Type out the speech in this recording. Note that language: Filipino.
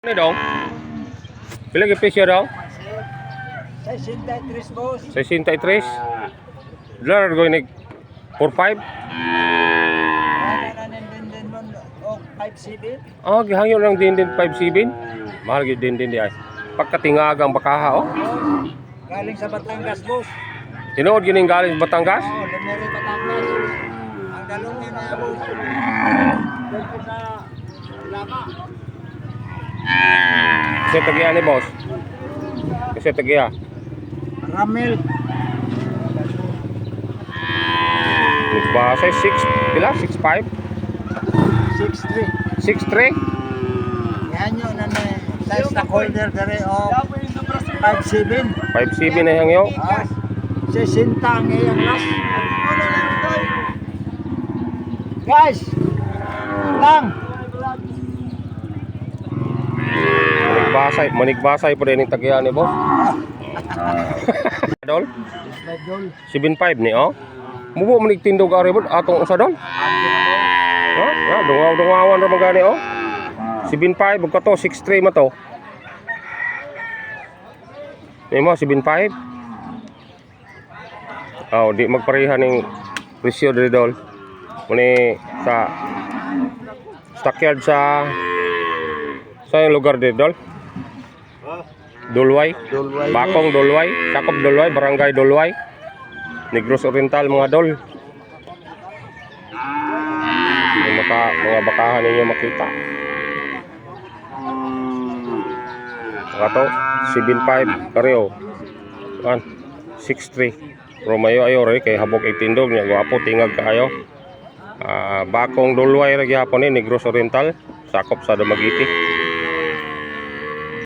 Ano daw? Pila yung presyo daw? 63 boss. 63. Dolar going nag 45. O 57. Oh, gihangyo lang din 57. Mahal gid din di ay. Pagkatingagang bakaha oh. Galing sa Batangas boss. Tinuod gining galing sa Batangas. Oh, Lumuri Batangas. Ang dalungin na boss. Dito sa Lama. Kasi tagiya ni boss. Kasi tagiya. Ramel. Nagbasa 6 pila 65. 63. 63. Yan yun na sa stockholder dere o 57. 57 na hangyo. 60 ang iyang last. Guys, lang. Manigbasay po din yung tagiya ni boss. Dol? 75 ni oh. Mubo man tindog ari bud atong usa dol. Ha? Dungaw-dungawan ra magani oh. 75 ug kato 63 man to. Nimo 75. Oh, di magpareha ning presyo diri dol. Muni sa stockyard sa yung lugar diri dol. Dulway. Bakong Dulway, Sakop Dulway, Barangay Dulway. Negros Oriental mga dol. Yung mga bakahan ninyo makita. Kato 75 kareo. 63. Romayo ayo re kay habok itindog nya gwapo tingag kaayo. Bakong Dulway ra gyapon ni Negros Oriental, sakop sa Dumaguete.